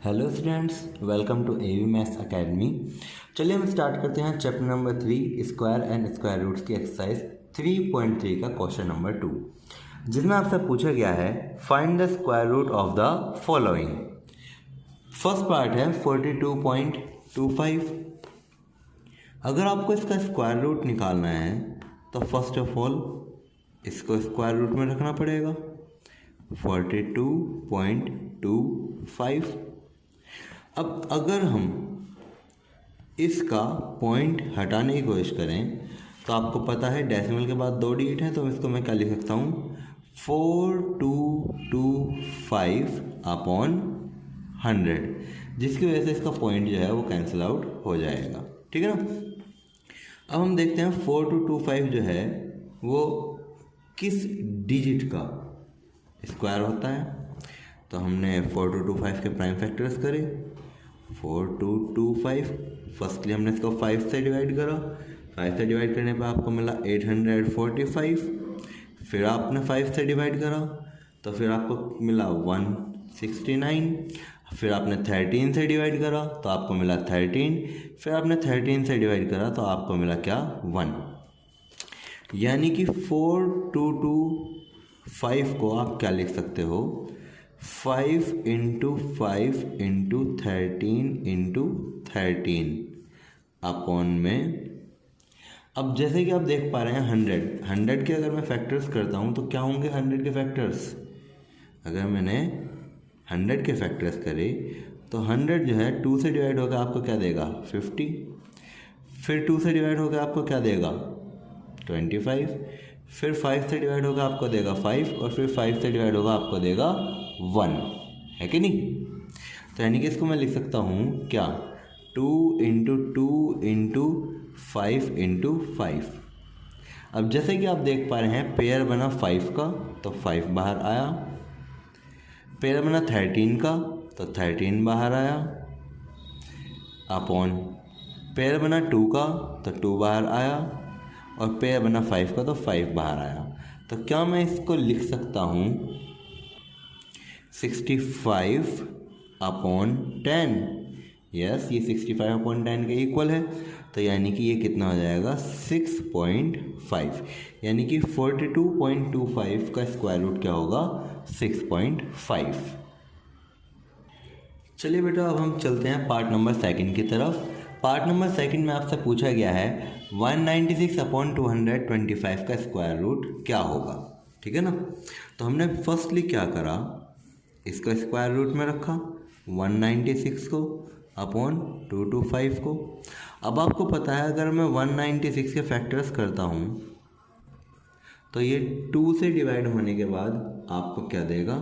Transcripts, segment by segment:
Hello students, welcome to AV maths academy. चलिए हम start करते हैं chapter number 3 square and square roots की एक्सरसाइज 3.3 का क्वेश्चन नंबर 2, जिसमें आपसे पूछा गया है find the square root of the following. First part है 42.25। अगर आपको इसका स्क्वायर रूट निकालना है तो फर्स्ट ऑफ ऑल इसको स्क्वायर रूट में रखना पड़ेगा 42.25। अब अगर हम इसका पॉइंट हटाने की कोशिश करें तो आपको पता है डेसिमल के बाद 2 डिजिट हैं, तो इसको मैं क्या लिख सकता हूँ 4225 अपॉन 100, जिसकी वजह से इसका पॉइंट जो है वो कैंसिल आउट हो जाएगा। ठीक है ना। अब हम देखते हैं 4225 जो है वो किस डिजिट का स्क्वायर होता है। तो हमने 4225 के प्राइम फैक्टर्स करे 4225। फर्स्टली हमने इसको 5 से डिवाइड करा, 5 से डिवाइड करने पे आपको मिला 845। फिर आपने 5 से डिवाइड करा तो फिर आपको मिला 169। फिर आपने 13 से डिवाइड करा तो आपको मिला 13। फिर आपने 13 से डिवाइड करा तो आपको मिला क्या 1। यानी कि 4225 को आप क्या लिख सकते हो 5 × 5 × 13 × 13 अपॉन में। अब जैसे कि आप देख पा रहे हैं 100 के अगर मैं फैक्टर्स करता हूँ तो क्या होंगे 100 के फैक्टर्स। अगर मैंने 100 के फैक्टर्स करे तो 100 जो है 2 से डिवाइड होकर आपको क्या देगा 50। फिर 2 से डिवाइड होकर आपको क्या देगा 25। फिर 5 से डिवाइड होगा आपको देगा 5, और फिर 5 से डिवाइड होगा आपको देगा 1, है कि नहीं। तो यानी कि इसको मैं लिख सकता हूँ क्या 2 × 2 × 5 × 5। अब जैसे कि आप देख पा रहे हैं पेयर बना 5 का तो 5 बाहर आया, पेयर बना 13 का तो 13 बाहर आया, अपॉन पेयर बना 2 का तो 2 बाहर आया, और पेयर बना 5 का तो 5 बाहर आया। तो क्या मैं इसको लिख सकता हूँ 65 अपॉन 10। यस, ये 65 अपॉन 10 के इक्वल है। तो यानी कि ये कितना हो जाएगा 6.5। यानी कि 42.25 का स्क्वायर रूट क्या होगा 6.5। चलिए बेटा, अब हम चलते हैं पार्ट नंबर 2 की तरफ। पार्ट नंबर 2 में आपसे पूछा गया है 196 अपॉन 225 का स्क्वायर रूट क्या होगा। ठीक है ना। तो हमने फर्स्टली क्या करा इसका स्क्वायर रूट में रखा 196 को अपॉन 225 को। अब आपको पता है अगर मैं 196 के फैक्टर्स करता हूँ तो ये 2 से डिवाइड होने के बाद आपको क्या देगा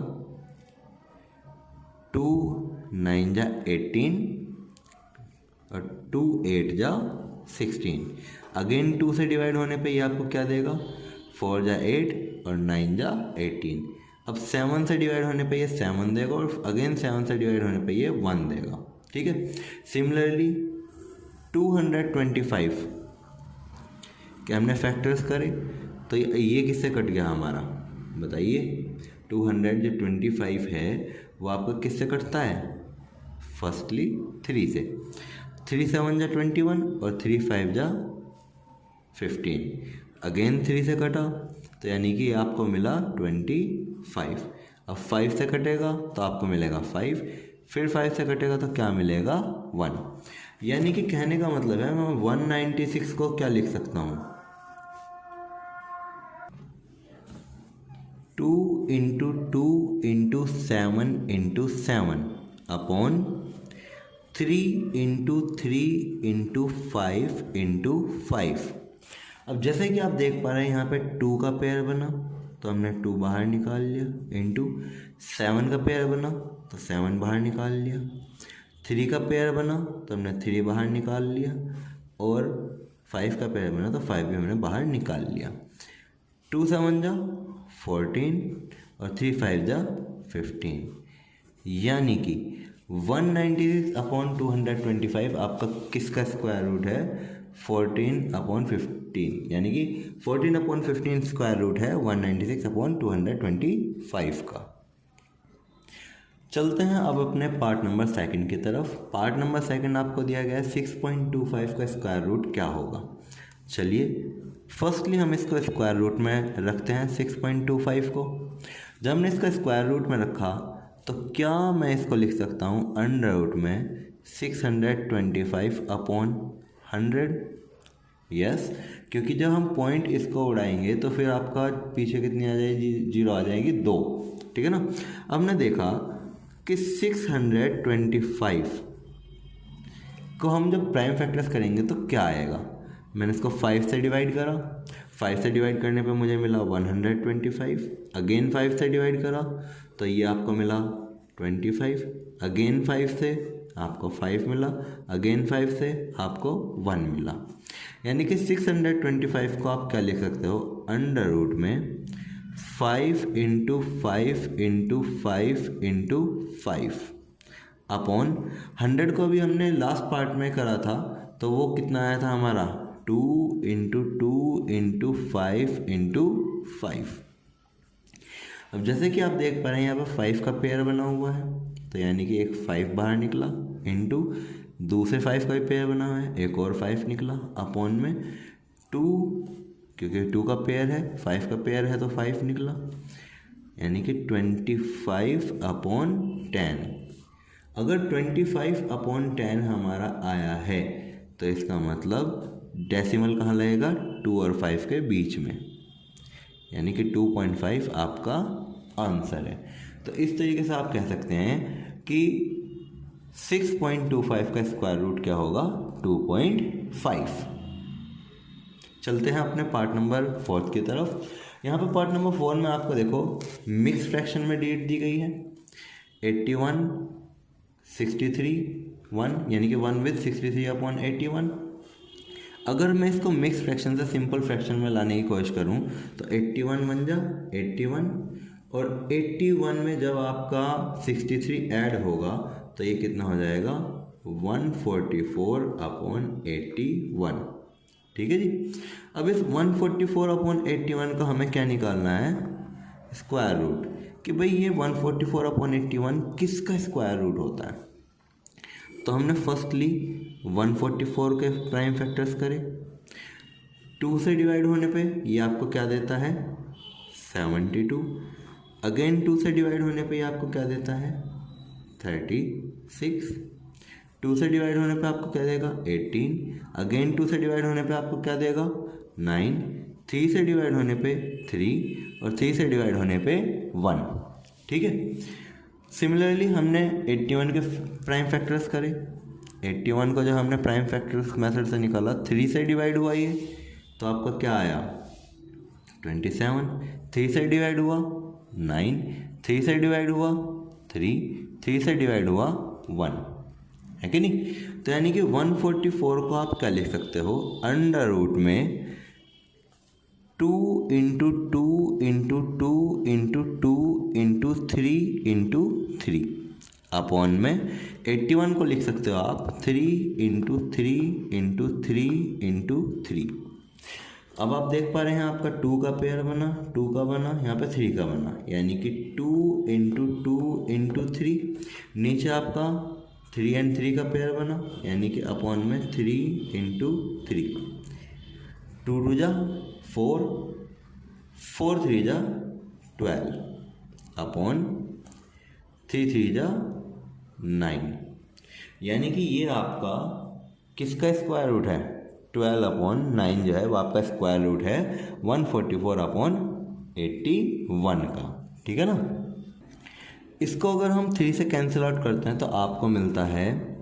2 9 जा 18 और 2 8 जा 16। अगेन 2 से डिवाइड होने पे ये आपको क्या देगा 4 जा 8 और 9 जा 18। अब 7 से डिवाइड होने पे ये 7 देगा, और अगेन 7 से डिवाइड होने पे ये 1 देगा। ठीक है। सिमिलरली 225 के हमने फैक्टर्स करे तो ये किससे कट गया हमारा बताइए। 225 है वो आपका किससे कटता है फर्स्टली 3 से। 3 7 जा 21 और 3 5 जा 15। अगेन 3 से कटा तो यानी कि आपको मिला 25। अब 5 से कटेगा तो आपको मिलेगा 5, फिर 5 से कटेगा तो क्या मिलेगा 1। यानी कि कहने का मतलब है मैं 196 को क्या लिख सकता हूँ 2 × 2 × 7 × 7 अपॉन 3 × 3 × 5 × 5। अब जैसे कि आप देख पा रहे हैं यहाँ पे 2 का पेयर बना तो हमने 2 बाहर निकाल लिया, इंटू 7 का पेयर बना तो 7 बाहर निकाल लिया, 3 का पेयर बना तो हमने 3 बाहर निकाल लिया, और 5 का पेयर बना तो 5 भी हमने बाहर निकाल लिया। 2 7 जा 14 और 3 5 जा 15। यानी कि 196 अपॉन 225 आपका किसका स्क्वायर रूट है 14 अपॉन 15। यानी कि 14 अपॉन 15 स्क्वायर रूट है 196 अपॉन 225 का। चलते हैं अब अपने पार्ट नंबर सेकंड की तरफ। पार्ट नंबर सेकंड आपको दिया गया है 6.25 का स्क्वायर रूट क्या होगा। चलिए फर्स्टली हम इसको स्क्वायर रूट में रखते हैं 6.25 को। जब हमने इसका स्क्वायर रूट में रखा तो क्या मैं इसको लिख सकता हूँ अंडर रूट में 625 अपॉन 100। यस, क्योंकि जब हम पॉइंट इसको उड़ाएंगे तो फिर आपका पीछे कितनी आ जाएगी, 0 आ जाएगी, 2। ठीक है ना। अब हमने देखा कि 625 को हम जब प्राइम फैक्टर्स करेंगे तो क्या आएगा। मैंने इसको 5 से डिवाइड करा, 5 से डिवाइड करने पे मुझे मिला 125। अगेन 5 से डिवाइड करा तो ये आपको मिला 25। अगेन 5 से आपको 5 मिला, अगेन 5 से आपको 1 मिला। यानी कि 625 को आप क्या लिख सकते हो, अंडर रूट में 5 इंटू 5 इंटू 5 इंटू 5 अपॉन 100 को भी हमने लास्ट पार्ट में करा था तो वो कितना आया था हमारा 2 इंटू 2 इंटू 5 इंटू 5। अब जैसे कि आप देख पा रहे हैं यहाँ पर 5 का पेयर बना हुआ है तो यानी कि एक 5 बाहर निकला, इंटू दूसरे 5 का भी पेयर बना हुआ है, एक और 5 निकला, अपॉन में 2, क्योंकि 2 का पेयर है, 5 का पेयर है तो 5 निकला, यानी कि 25 अपॉन 10। अगर 25 अपॉन 10 हमारा आया है तो इसका मतलब डेसिमल कहाँ लगेगा, 2 और 5 के बीच में, यानी कि 2.5 आपका आंसर है। तो इस तरीके से आप कह सकते हैं कि 6.25 का स्क्वायर रूट क्या होगा, 2.5। चलते हैं अपने पार्ट नंबर 4 की तरफ। यहाँ पे पार्ट नंबर 4 में आपको देखो मिक्स फ्रैक्शन में डेट दी गई है 81, 63, 1, यानी कि 1 विद 63 अपॉन 81। अगर मैं इसको मिक्स फ्रैक्शन से सिंपल फ्रैक्शन में लाने की कोशिश करूँ तो 81 बन जा 81, और 81 में जब आपका 63 ऐड होगा तो ये कितना हो जाएगा 144 अपॉन 81। ठीक है जी। अब इस 144 अपॉन 81 का हमें क्या निकालना है, स्क्वायर रूट, कि भाई ये 144 अपॉन 81 किसका स्क्वायर रूट होता है। तो हमने फर्स्टली 144 के प्राइम फैक्टर्स करे, 2 से डिवाइड होने पे ये आपको क्या देता है 72, अगेन 2 से डिवाइड होने पे ये आपको क्या देता है 36, 2 से डिवाइड होने पे आपको क्या देगा 18, अगेन 2 से डिवाइड होने पे आपको क्या देगा 9, 3 से डिवाइड होने पे 3, और 3 से डिवाइड होने पे 1। ठीक है। सिमिलरली हमने 81 के प्राइम फैक्टर्स करे, 81 को जब हमने प्राइम फैक्टर्स मेथड से निकाला 3 से डिवाइड हुआ ये तो आपको क्या आया 27, 3 से डिवाइड हुआ 9, 3 से डिवाइड हुआ 3, 3 से डिवाइड हुआ 1, है कि नहीं। तो यानी कि 144 को आप क्या लिख सकते हो, अंडर रूट में 2 into 2 into 2 into 2 into 3 into 3 upon में 81 को लिख सकते हो आप 3 इंटू 3 इंटू 3 इंटू 3। अब आप देख पा रहे हैं आपका 2 का पेयर बना, 2 का बना, यहाँ पे 3 का बना, यानी कि 2 इंटू 2 इंटू 3, नीचे आपका 3 एंड 3 का पेयर बना, यानी कि अपॉन में 3 इंटू 3, 2 2 जा 4, 4 3 जा 12 अपॉन 3 3 जा 9, यानी कि ये आपका किसका स्क्वायर रूट है 12 अपॉन 9 जो है वो आपका स्क्वायर रूट है 144 अपॉन 81 का। ठीक है ना। इसको अगर हम 3 से कैंसिल आउट करते हैं तो आपको मिलता है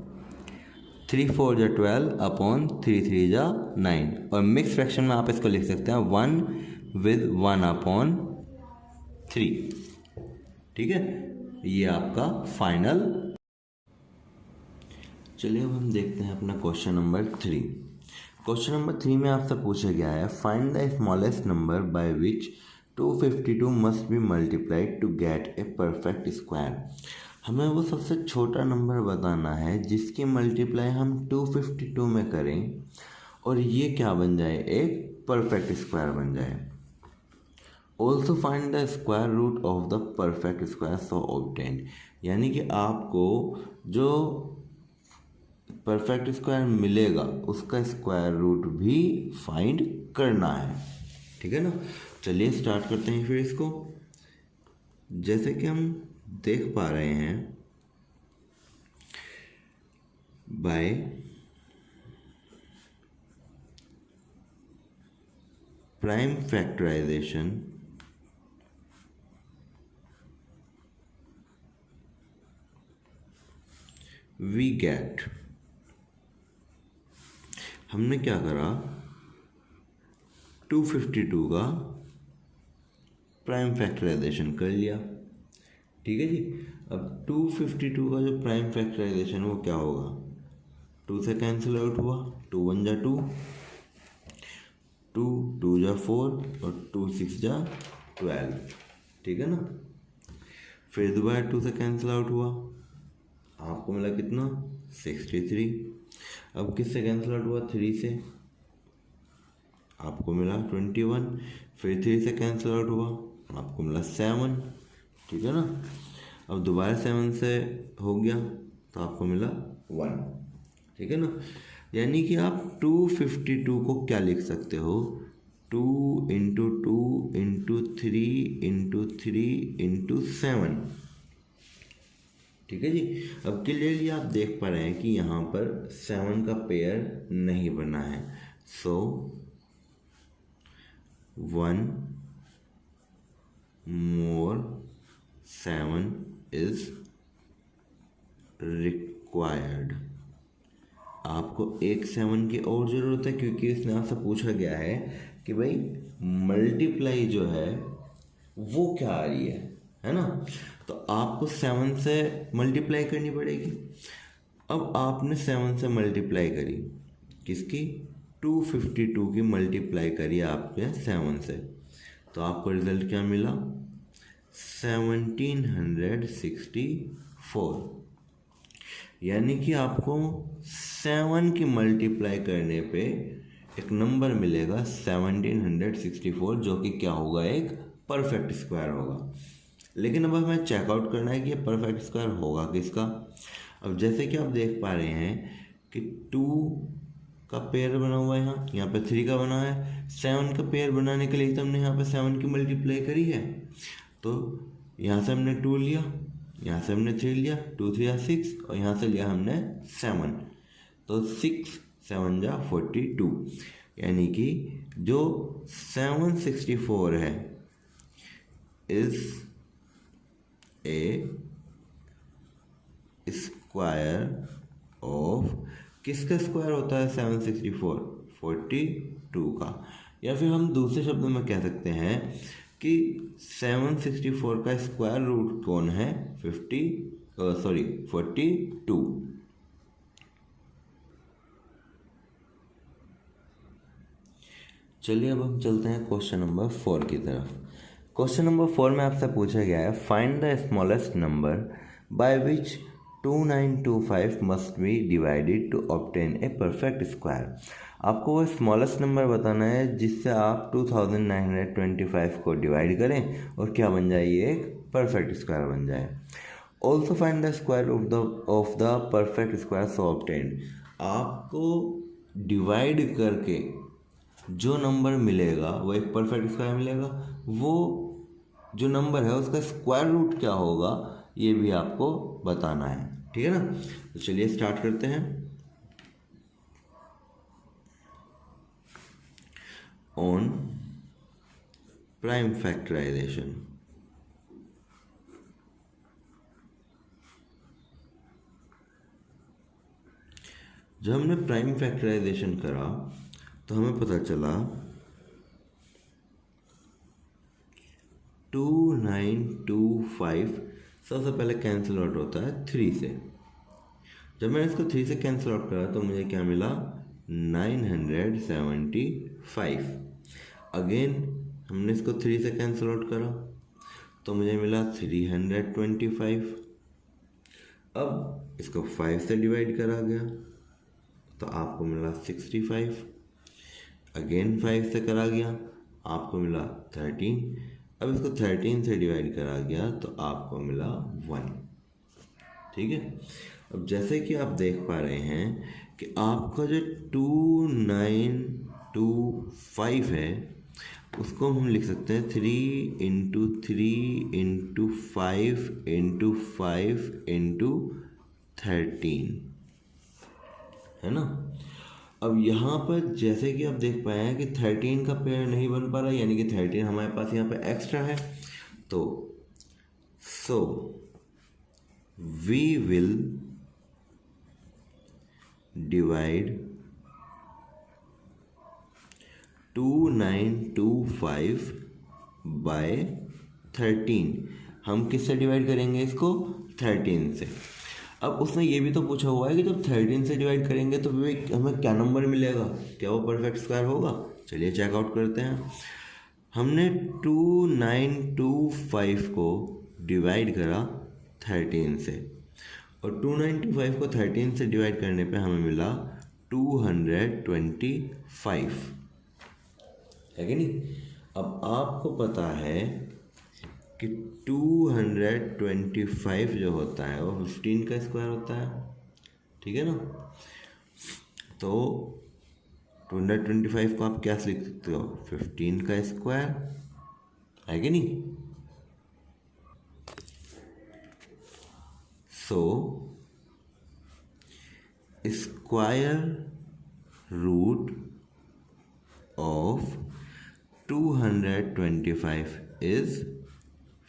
3 4 जा 12 अपॉन 3 3 जा 9, और मिक्स फ्रैक्शन में आप इसको लिख सकते हैं 1 विद 1 अपॉन 3। ठीक है, ये आपका फाइनल। चलिए अब हम देखते हैं अपना क्वेश्चन नंबर 3। क्वेश्चन नंबर 3 में आपसे पूछा गया है find the smallest number by which 252 must be multiplied to get a perfect square. हमें वो सबसे छोटा नंबर बताना है जिसकी मल्टीप्लाई हम 252 में करें और ये क्या बन जाए, एक परफेक्ट स्क्वायर बन जाए। Also find the square root of the perfect square so obtained, यानी कि आपको जो परफेक्ट स्क्वायर मिलेगा उसका स्क्वायर रूट भी फाइंड करना है। ठीक है ना, चलिए स्टार्ट करते हैं फिर इसको। जैसे कि हम देख पा रहे हैं, by prime factorisation we get, हमने क्या करा, 252 का प्राइम फैक्टराइजेशन कर लिया। ठीक है जी, अब 252 का जो प्राइम फैक्टराइजेशन वो क्या होगा, 2 से कैंसिल आउट हुआ, 2 1 जा 2, 2 2 जा 4 और 2 6 जा 12। ठीक है ना, फिर दोबारा 2 से कैंसिल आउट हुआ, आपको मिला कितना, 63। अब किससे कैंसिल आउट हुआ, 3 से, आपको मिला 21। फिर 3 से कैंसिल आउट हुआ, आपको मिला 7। ठीक है ना, अब दोबारा 7 से हो गया तो आपको मिला 1। ठीक है ना, यानी कि आप 252 को क्या लिख सकते हो, 2 इंटू 2 इंटू 3 इंटू 3 इंटू 7। ठीक है जी, अब क्लियरली आप देख पा रहे हैं कि यहाँ पर 7 का पेयर नहीं बना है, सो 1 more 7 is required। आपको एक 7 की और ज़रूरत है, क्योंकि इसमें आपसे पूछा गया है कि भाई मल्टीप्लाई जो है वो क्या आ रही है ना, तो आपको 7 से मल्टीप्लाई करनी पड़ेगी। अब आपने 7 से मल्टीप्लाई करी, किसकी, 252 की मल्टीप्लाई करी आपने 7 से, तो आपको रिजल्ट क्या मिला, 1764। यानी कि आपको 7 की मल्टीप्लाई करने पे एक नंबर मिलेगा 1764, जो कि क्या होगा, एक परफेक्ट स्क्वायर होगा। लेकिन अब हमें चेकआउट करना है कि ये परफेक्ट स्क्वायर होगा किसका। अब जैसे कि आप देख पा रहे हैं कि 2 का पेयर बना हुआ है, यहाँ पे 3 का बना है, 7 का पेयर बनाने के लिए तो हमने यहाँ पे 7 की मल्टीप्लाई करी है, तो यहाँ से हमने 2 लिया, यहाँ से हमने 3 लिया, 2 3 या 6, और यहाँ से लिया हमने 7, तो 6 7 जा 42। यानी कि जो 764 है इज ए स्क्वायर ऑफ, किसका स्क्वायर होता है 764, 42 का। या फिर हम दूसरे शब्दों में कह सकते हैं कि 764 का स्क्वायर रूट कौन है, 42। चलिए अब हम चलते हैं क्वेश्चन नंबर 4 की तरफ। क्वेश्चन नंबर 4 में आपसे पूछा गया है, find the smallest number by which 2925 must be divided to obtain a perfect square. आपको वो स्मॉलेस्ट नंबर बताना है जिससे आप 2925 को डिवाइड करें और क्या बन जाए, ये एक परफेक्ट स्क्वायर बन जाए। Also find the square of the perfect square so obtained. आपको डिवाइड करके जो नंबर मिलेगा वो एक परफेक्ट स्क्वायर मिलेगा, वो जो नंबर है उसका स्क्वायर रूट क्या होगा ये भी आपको बताना है। ठीक है ना, तो चलिए स्टार्ट करते हैं। ऑन प्राइम फैक्टराइजेशन, जब हमने प्राइम फैक्टराइजेशन करा तो हमें पता चला 2925 सबसे पहले कैंसिल आउट होता है 3 से। जब मैंने इसको 3 से कैंसिल आउट करा तो मुझे क्या मिला, 975। अगेन हमने इसको 3 से कैंसिल आउट करा तो मुझे मिला 325। अब इसको 5 से डिवाइड करा गया तो आपको मिला 65। अगेन 5 से करा गया, आपको मिला 13। अब इसको 13 से डिवाइड करा गया तो आपको मिला 1। ठीक है, अब जैसे कि आप देख पा रहे हैं कि आपका जो 2925 है उसको हम लिख सकते हैं 3 इंटू 3 इंटू 5 इंटू 5 इंटू 13, है ना। अब यहाँ पर जैसे कि आप देख पाए हैं कि 13 का पेयर नहीं बन पा रहा, यानी कि 13 हमारे पास यहाँ पे एक्स्ट्रा है, तो so we will divide 2925 by 13। हम किससे डिवाइड करेंगे इसको? 13 से। अब उसने ये भी तो पूछा हुआ है कि जब 13 से डिवाइड करेंगे तो हमें क्या नंबर मिलेगा, क्या वो परफेक्ट स्क्वायर होगा? चलिए चेकआउट करते हैं। हमने 2925 को डिवाइड करा 13 से, और 2925 को 13 से डिवाइड करने पे हमें मिला 225, है कि नहीं। अब आपको पता है कि 225 जो होता है वो 15 का स्क्वायर होता है, ठीक है ना। तो 225 को आप क्या लिख सकते हो? 15 का स्क्वायर, है कि नहीं। So square root of 225 is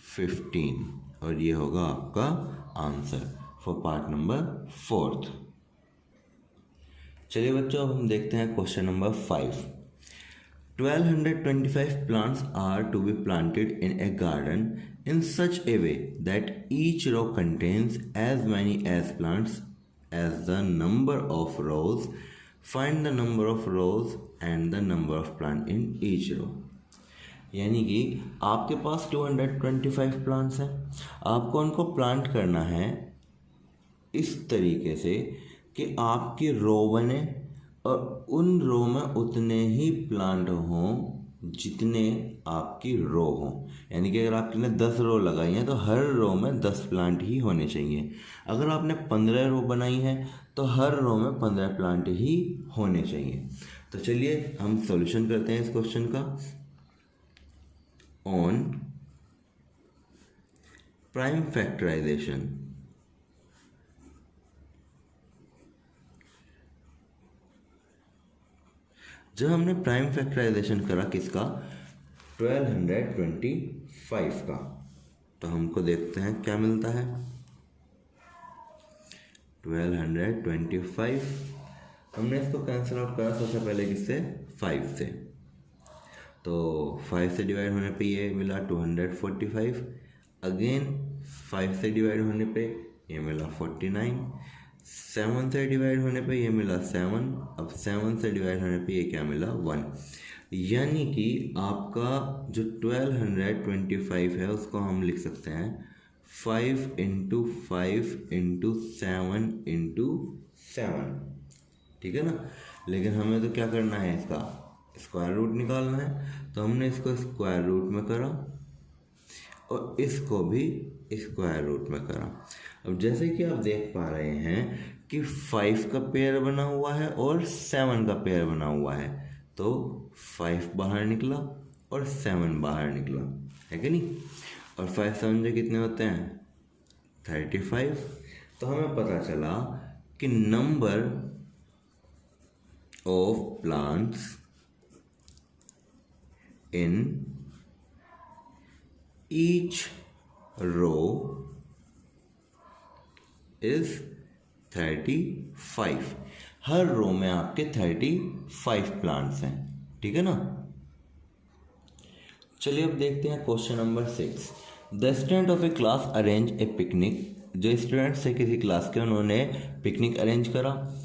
15, और ये होगा आपका आंसर फॉर पार्ट नंबर 4। चलिए बच्चों, अब हम देखते हैं question number 5। 1225 plants are to be planted in a garden in such a way that each row contains as many as plants as the number of rows. Find the number of rows and the number of plants in each row. यानी कि आपके पास 225 plants हैं, आपको उनको plant करना है इस तरीके से कि आपकी रो बने और उन रो में उतने ही प्लांट हों जितने आपकी रो हों। यानी कि अगर आपने 10 रो लगाई हैं तो हर रो में 10 प्लांट ही होने चाहिए। अगर आपने 15 रो बनाई है तो हर रो में 15 प्लांट ही होने चाहिए। तो चलिए हम सॉल्यूशन करते हैं इस क्वेश्चन का। ऑन प्राइम फैक्टराइजेशन, जब हमने प्राइम फैक्टराइजेशन करा किसका? 1225 का, तो हमको देखते हैं क्या मिलता है। 1225 हमने इसको कैंसिल आउट करा सबसे पहले किससे? 5 से, तो 5 से डिवाइड होने पे ये मिला 245, अगेन 5 से डिवाइड होने पे ये मिला 49, 7 से डिवाइड होने पे ये मिला 7, अब 7 से डिवाइड होने पे ये क्या मिला? 1। यानी कि आपका जो 1225 है उसको हम लिख सकते हैं 5 इंटू 5 इंटू 7 इंटू 7, ठीक है ना। लेकिन हमें तो क्या करना है, इसका स्क्वायर रूट निकालना है, तो हमने इसको स्क्वायर रूट में करा और इसको भी स्क्वायर रूट में करा। अब जैसे कि आप देख पा रहे हैं कि 5 का पेयर बना हुआ है और 7 का पेयर बना हुआ है, तो 5 बाहर निकला और 7 बाहर निकला, है कि नहीं। और 5 7 जो कितने होते हैं? 35। तो हमें पता चला कि number of plants in each row is 35। हर रो में आपके 35 प्लांट्स हैं, ठीक है ना। चलिए अब देखते हैं question number 6। The student of a class arrange a picnic, जो स्टूडेंट्स है किसी क्लास के, उन्होंने पिकनिक अरेंज करा।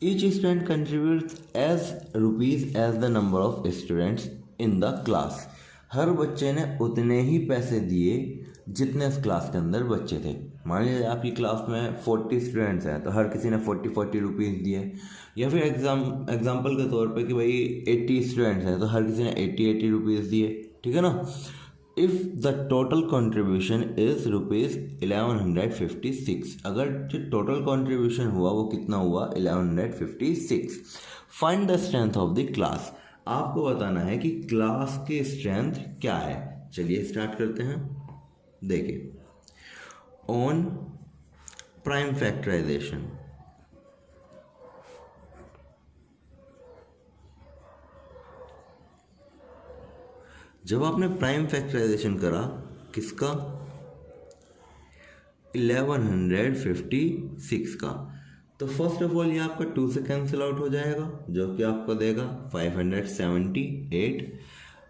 Each student contributes as rupees as the number of students in the class. हर बच्चे ने उतने ही पैसे दिए जितने इस क्लास के अंदर बच्चे थे। मान लीजिए आपकी क्लास में 40 स्टूडेंट्स हैं तो हर किसी ने 40 रुपीज़ दिए, या फिर एग्जाम्पल के तौर पे कि भाई 80 स्टूडेंट्स हैं तो हर किसी ने 80 रुपीज़ दिए, ठीक है ना। If the total contribution is ₹1156, अगर जो टोटल कंट्रीब्यूशन हुआ वो कितना हुआ 1156। Find the strength of the class, आपको बताना है कि क्लास की स्ट्रेंथ क्या है। चलिए स्टार्ट करते हैं। देखिए, ऑन प्राइम फैक्टराइजेशन, जब आपने प्राइम फैक्टराइजेशन करा किसका 1156 का, तो फर्स्ट ऑफ ऑल ये आपका 2 से कैंसिल आउट हो जाएगा जो कि आपको देगा 578।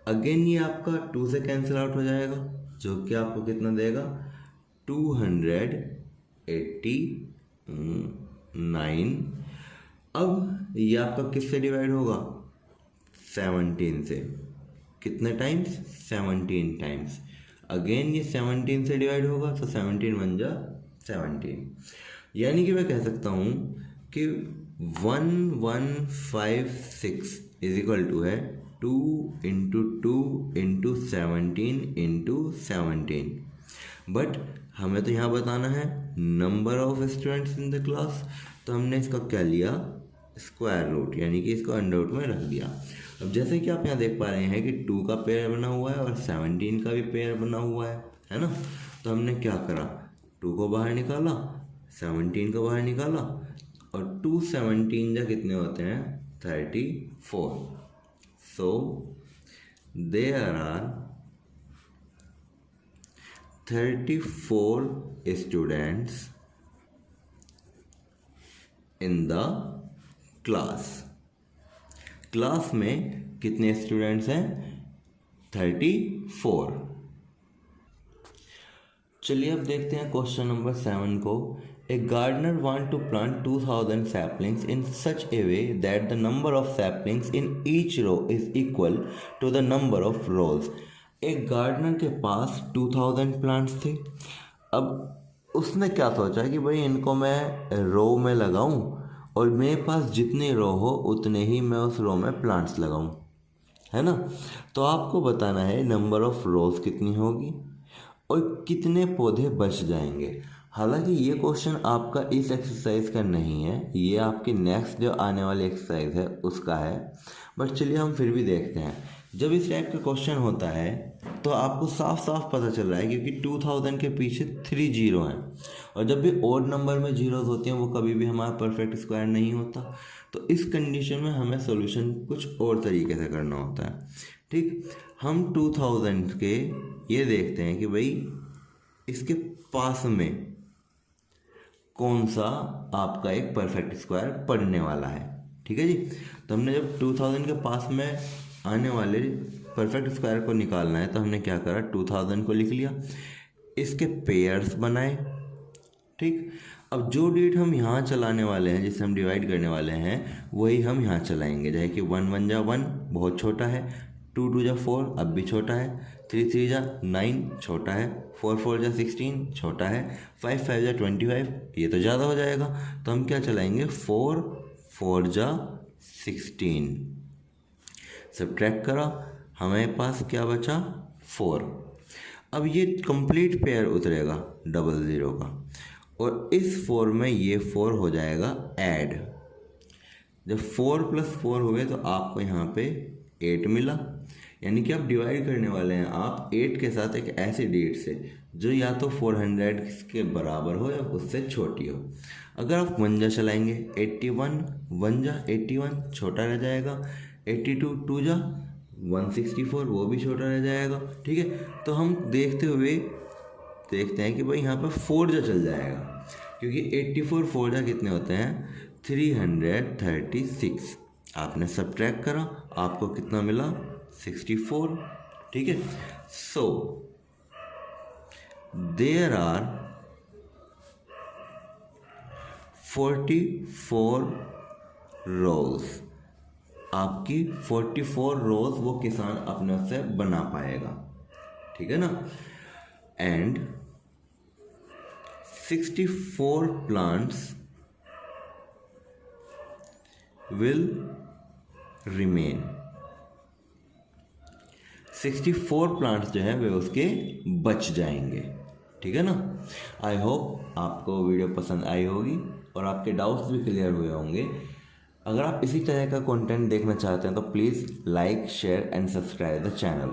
अगेन ये आपका 2 से कैंसिल आउट हो जाएगा जो कि आपको कितना देगा 289। अब ये आपका किससे डिवाइड होगा 17 से, कितने टाइम्स 17 टाइम्स। अगेन ये 17 से डिवाइड होगा तो 17 1 जा 17, यानी कि मैं कह सकता हूँ कि 1156 इज इक्वल टू है 2 × 2 × 17 × 17। बट हमें तो यहाँ बताना है number of students in the class, तो हमने इसका क्या लिया स्क्वायर रूट, यानी कि इसको अंडर रूट में रख दिया। अब जैसे कि आप यहाँ देख पा रहे हैं कि 2 का पेयर बना हुआ है और 17 का भी पेयर बना हुआ है ना। तो हमने क्या करा 2 को बाहर निकाला, 17 को बाहर निकाला, और 2 17 जा कितने होते हैं 34। So there are 34 students in the class. Class में कितने स्टूडेंट्स हैं 34। चलिए अब देखते हैं क्वेश्चन नंबर 7 को। A gardener want to plant 2000 saplings in such a way that the number of saplings in each row is equal to the number of rows. एक gardener के पास 2000 प्लांट्स थे। अब उसने क्या सोचा कि भाई इनको मैं रो में लगाऊं और मेरे पास जितने रो हो उतने ही मैं उस रो में प्लांट्स लगाऊं, है ना। तो आपको बताना है नंबर ऑफ रोज कितनी होगी और कितने पौधे बच जाएंगे। हालांकि ये क्वेश्चन आपका इस एक्सरसाइज का नहीं है, ये आपकी नेक्स्ट जो आने वाली एक्सरसाइज है उसका है। बट चलिए हम फिर भी देखते हैं। जब इस टाइप का क्वेश्चन होता है तो आपको साफ साफ पता चल रहा है क्योंकि 2000 के पीछे 3 जीरो हैं, और जब भी ओड नंबर में जीरोज होते हैं वो कभी भी हमारा परफेक्ट स्क्वायर नहीं होता। तो इस कंडीशन में हमें सॉल्यूशन कुछ और तरीके से करना होता है। ठीक, हम 2000 के ये देखते हैं कि भाई इसके पास में कौन सा आपका एक परफेक्ट स्क्वायर पड़ने वाला है। ठीक है जी, तो हमने जब 2000 के पास में आने वाले परफेक्ट स्क्वायर को निकालना है तो हमने क्या करा 2000 को लिख लिया, इसके पेयर्स बनाए। ठीक, अब जो डिजिट हम यहाँ चलाने वाले हैं जिससे हम डिवाइड करने वाले हैं वही हम यहाँ चलाएंगे। जैसे कि 1 1 जा 1 बहुत छोटा है, 2 2 जा 4 अब भी छोटा है, 3 3 जा 9 छोटा है, 4 4 जा 16 छोटा है, 5 5 जा 25 ये तो ज़्यादा हो जाएगा। तो हम क्या चलाएंगे 4 4 जा 16, सब्ट्रैक्ट करा हमारे पास क्या बचा 4। अब ये कंप्लीट पेयर उतरेगा 00 का, और इस 4 में ये 4 हो जाएगा ऐड। जब 4 + 4 हुए तो आपको यहाँ पे 8 मिला, यानी कि आप डिवाइड करने वाले हैं आप 8 के साथ एक ऐसे डिजिट से जो या तो 400 के बराबर हो या उससे छोटी हो। अगर आप 1 जा चलाएंगे 81 1 जा 81 छोटा रह जाएगा, 82 2 जा 164 वो भी छोटा रह जाएगा। ठीक है, तो हम देखते हुए देखते हैं कि भाई यहाँ पर 4 जा चल जाएगा क्योंकि 84 4 जा कितने होते हैं 336। आपने सब्ट्रैक्ट करा आपको कितना मिला 64। ठीक है, सो देयर आर 44 रोज। आपकी 44 रोज वो किसान अपने से बना पाएगा। ठीक है ना, and 64 plants will remain. 64 plants जो है वे उसके बच जाएंगे। ठीक है ना। आई होप आपको वीडियो पसंद आई होगी और आपके डाउट्स भी क्लियर हुए होंगे। अगर आप इसी तरह का कंटेंट देखना चाहते हैं तो please like share and subscribe the channel.